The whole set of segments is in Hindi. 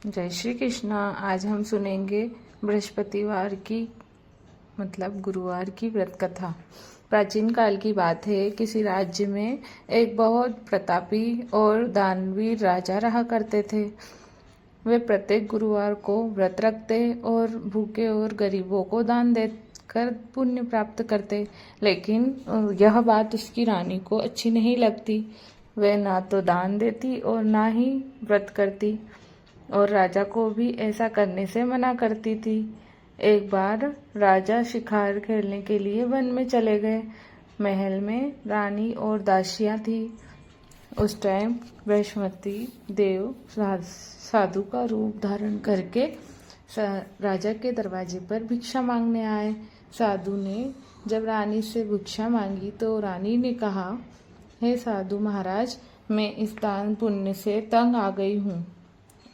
जय श्री कृष्णा। आज हम सुनेंगे बृहस्पतिवार की गुरुवार की व्रत कथा। प्राचीन काल की बात है। किसी राज्य में एक बहुत प्रतापी और दानवीर राजा रहा करते थे। वे प्रत्येक गुरुवार को व्रत रखते और भूखे और गरीबों को दान देकर पुण्य प्राप्त करते। लेकिन यह बात उसकी रानी को अच्छी नहीं लगती। वह ना तो दान देती और ना ही व्रत करती और राजा को भी ऐसा करने से मना करती थी। एक बार राजा शिकार खेलने के लिए वन में चले गए। महल में रानी और दासियां थी। उस टाइम बृहस्पति देव साधु का रूप धारण करके राजा के दरवाजे पर भिक्षा मांगने आए। साधु ने जब रानी से भिक्षा मांगी तो रानी ने कहा, हे साधु महाराज, मैं इस दान पुण्य से तंग आ गई हूँ।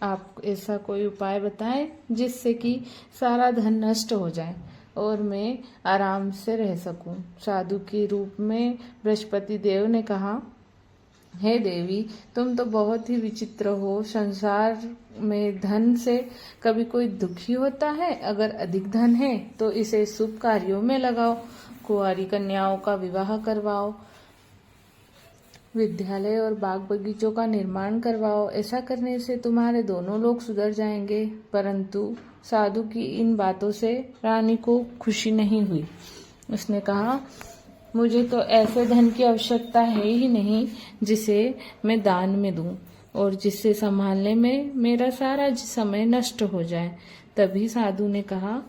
आप ऐसा कोई उपाय बताएं जिससे कि सारा धन नष्ट हो जाए और मैं आराम से रह सकूं। साधु के रूप में बृहस्पति देव ने कहा, हे देवी, तुम तो बहुत ही विचित्र हो। संसार में धन से कभी कोई दुखी होता है? अगर अधिक धन है तो इसे शुभ कार्यों में लगाओ, कुंवारी कन्याओं का विवाह करवाओ, विद्यालय और बाग बगीचों का निर्माण करवाओ। ऐसा करने से तुम्हारे दोनों लोग सुधर जाएंगे। परंतु साधु की इन बातों से रानी को खुशी नहीं हुई। उसने कहा, मुझे तो ऐसे धन की आवश्यकता है ही नहीं जिसे मैं दान में दूं और जिससे संभालने में मेरा सारा समय नष्ट हो जाए। तभी साधु ने कहा,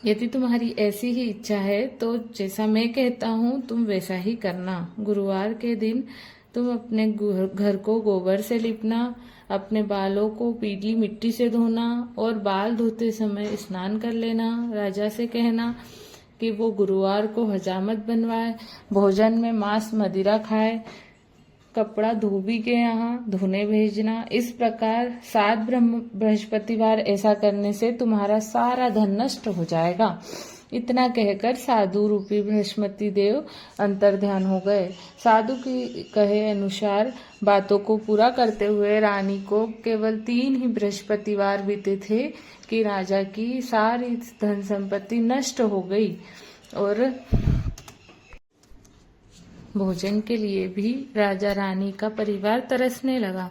यदि तुम्हारी ऐसी ही इच्छा है तो जैसा मैं कहता हूँ तुम वैसा ही करना। गुरुवार के दिन तुम अपने घर को गोबर से लिपना, अपने बालों को पीली मिट्टी से धोना और बाल धोते समय स्नान कर लेना। राजा से कहना कि वो गुरुवार को हजामत बनवाए, भोजन में मांस मदिरा खाए, कपड़ा धोबी के यहाँ धोने भेजना। इस प्रकार 7 बृहस्पतिवार ऐसा करने से तुम्हारा सारा धन नष्ट हो जाएगा। इतना कहकर साधु रूपी बृहस्पति देव अंतर्ध्यान हो गए। साधु की कहे अनुसार बातों को पूरा करते हुए रानी को केवल 3 ही बृहस्पतिवार बीते थे कि राजा की सारी धन संपत्ति नष्ट हो गई और भोजन के लिए भी राजा रानी का परिवार तरसने लगा।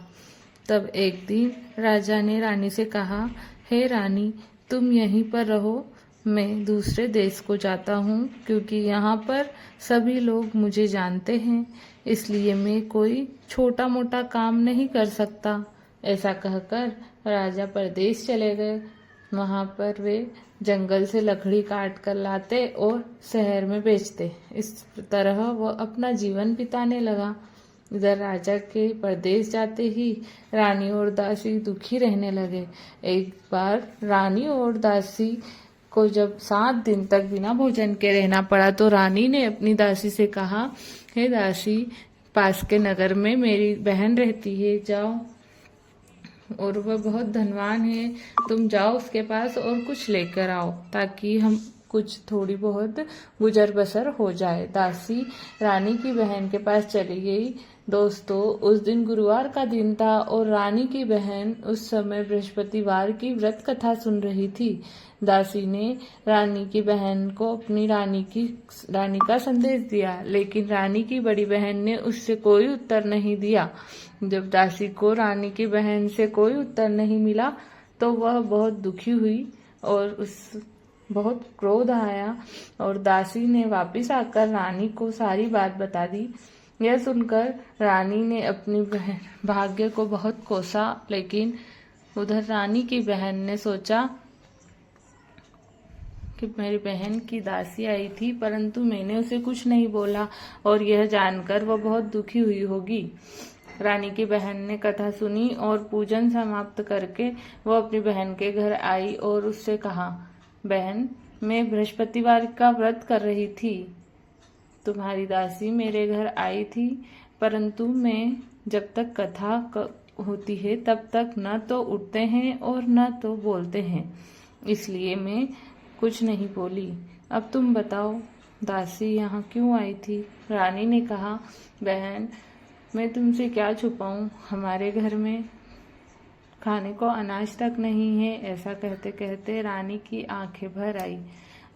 तब एक दिन राजा ने रानी से कहा, हे रानी, तुम यहीं पर रहो, मैं दूसरे देश को जाता हूँ क्योंकि यहाँ पर सभी लोग मुझे जानते हैं, इसलिए मैं कोई छोटा मोटा काम नहीं कर सकता। ऐसा कहकर राजा परदेश चले गए। वहाँ पर वे जंगल से लकड़ी काट कर लाते और शहर में बेचते। इस तरह वह अपना जीवन बिताने लगा। इधर राजा के परदेश जाते ही रानी और दासी दुखी रहने लगे। एक बार रानी और दासी को जब 7 दिन तक बिना भोजन के रहना पड़ा तो रानी ने अपनी दासी से कहा, हे दासी, पास के नगर में मेरी बहन रहती है, जाओ, और वह बहुत धनवान है, तुम जाओ उसके पास और कुछ लेकर आओ ताकि हम कुछ थोड़ी बहुत गुजर बसर हो जाए। दासी रानी की बहन के पास चली गई। दोस्तों, उस दिन गुरुवार का दिन था और रानी की बहन उस समय बृहस्पतिवार की व्रत कथा सुन रही थी। दासी ने रानी की बहन को अपनी रानी का संदेश दिया, लेकिन रानी की बड़ी बहन ने उससे कोई उत्तर नहीं दिया। जब दासी को रानी की बहन से कोई उत्तर नहीं मिला तो वह बहुत दुखी हुई और बहुत क्रोध आया और दासी ने वापस आकर रानी को सारी बात बता दी। यह सुनकर रानी ने अपनी भाग्य को बहुत कोसा, लेकिन उधर रानी की बहन ने सोचा कि मेरी बहन की दासी आई थी परंतु मैंने उसे कुछ नहीं बोला और यह जानकर वह बहुत दुखी हुई होगी। रानी की बहन ने कथा सुनी और पूजन समाप्त करके वह अपनी बहन के घर आई और उससे कहा, बहन, मैं बृहस्पतिवार का व्रत कर रही थी। तुम्हारी दासी मेरे घर आई थी परंतु मैं जब तक कथा होती है तब तक न तो उठते हैं और न तो बोलते हैं, इसलिए मैं कुछ नहीं बोली। अब तुम बताओ, दासी यहाँ क्यों आई थी? रानी ने कहा, बहन, मैं तुमसे क्या छुपाऊं, हमारे घर में खाने को अनाज तक नहीं है। ऐसा कहते कहते रानी की आंखें भर आई।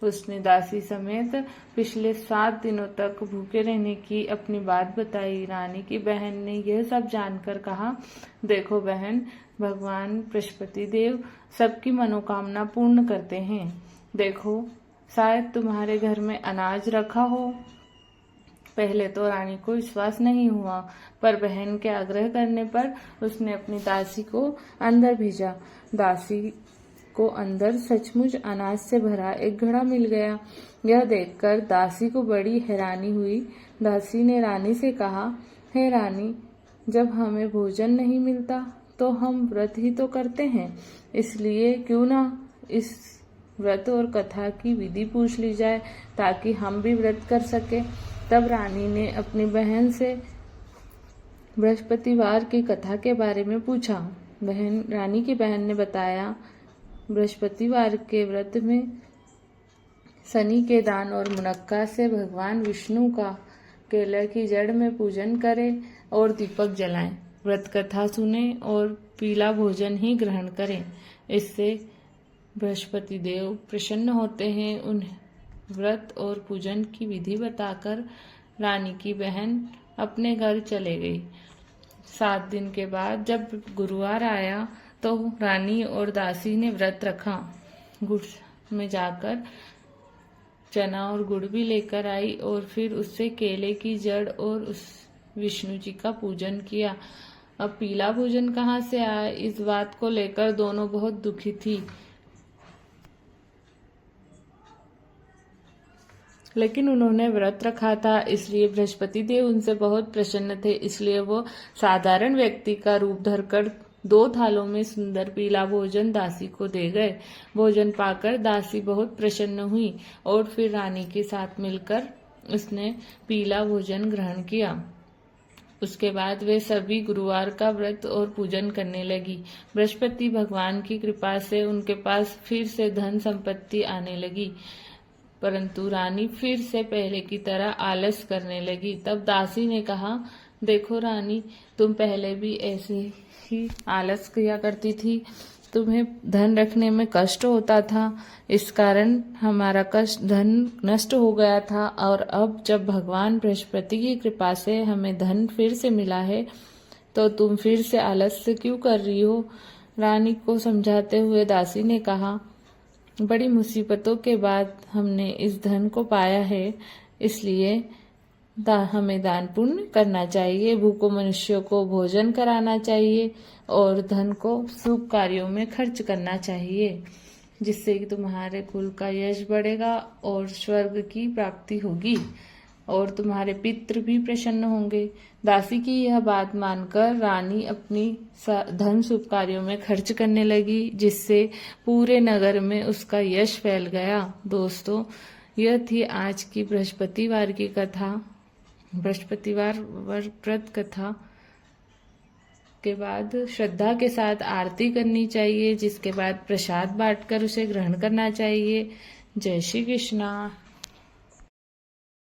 उसने दासी समेत पिछले 7 दिनों तक भूखे रहने की अपनी बात बताई। रानी की बहन ने यह सब जानकर कहा, देखो बहन, भगवान बृहस्पति देव सबकी मनोकामना पूर्ण करते हैं। देखो, शायद तुम्हारे घर में अनाज रखा हो। पहले तो रानी को विश्वास नहीं हुआ, पर बहन के आग्रह करने पर उसने अपनी दासी को अंदर भेजा। दासी को अंदर सचमुच अनाज से भरा एक घड़ा मिल गया। यह देखकर दासी को बड़ी हैरानी हुई। दासी ने रानी से कहा, हे रानी, जब हमें भोजन नहीं मिलता तो हम व्रत ही तो करते हैं, इसलिए क्यों ना इस व्रत और कथा की विधि पूछ ली जाए ताकि हम भी व्रत कर सके। तब रानी ने अपनी बहन से बृहस्पतिवार की कथा के बारे में पूछा। रानी की बहन ने बताया, बृहस्पतिवार के व्रत में शनि के दान और मुनक्का से भगवान विष्णु का केले की जड़ में पूजन करें और दीपक जलाएं, व्रत कथा सुने और पीला भोजन ही ग्रहण करें। इससे बृहस्पति देव प्रसन्न होते हैं। उन्हें व्रत और पूजन की विधि बताकर रानी की बहन अपने घर चले गई। 7 दिन के बाद जब गुरुवार आया तो रानी और दासी ने व्रत रखा। गुड़ में जाकर चना और गुड़ भी लेकर आई और फिर उससे केले की जड़ और उस विष्णु जी का पूजन किया। अब पीला भोजन कहाँ से आया, इस बात को लेकर दोनों बहुत दुखी थी। लेकिन उन्होंने व्रत रखा था, इसलिए बृहस्पति देव उनसे बहुत प्रसन्न थे। इसलिए वो साधारण व्यक्ति का रूप धरकर 2 थालों में सुंदर पीला भोजन दासी को दे गए। भोजन पाकर दासी बहुत प्रसन्न हुई और फिर रानी के साथ मिलकर उसने पीला भोजन ग्रहण किया। उसके बाद वे सभी गुरुवार का व्रत और पूजन करने लगी। बृहस्पति भगवान की कृपा से उनके पास फिर से धन संपत्ति आने लगी, परंतु रानी फिर से पहले की तरह आलस करने लगी। तब दासी ने कहा, देखो रानी, तुम पहले भी ऐसे ही आलस किया करती थी। तुम्हें धन रखने में कष्ट होता था, इस कारण हमारा धन नष्ट हो गया था, और अब जब भगवान बृहस्पति की कृपा से हमें धन फिर से मिला है तो तुम फिर से आलस से क्यों कर रही हो। रानी को समझाते हुए दासी ने कहा, बड़ी मुसीबतों के बाद हमने इस धन को पाया है, इसलिए हमें दान पुण्य करना चाहिए, भूखों मनुष्यों को भोजन कराना चाहिए और धन को शुभ कार्यों में खर्च करना चाहिए, जिससे कि तुम्हारे कुल का यश बढ़ेगा और स्वर्ग की प्राप्ति होगी और तुम्हारे पितृ भी प्रसन्न होंगे। दासी की यह बात मानकर रानी अपनी धन शुभ कार्यों में खर्च करने लगी, जिससे पूरे नगर में उसका यश फैल गया। दोस्तों, यह थी आज की बृहस्पतिवार की कथा। बृहस्पतिवार व्रत कथा के बाद श्रद्धा के साथ आरती करनी चाहिए, जिसके बाद प्रसाद बांटकर उसे ग्रहण करना चाहिए। जय श्री कृष्णा।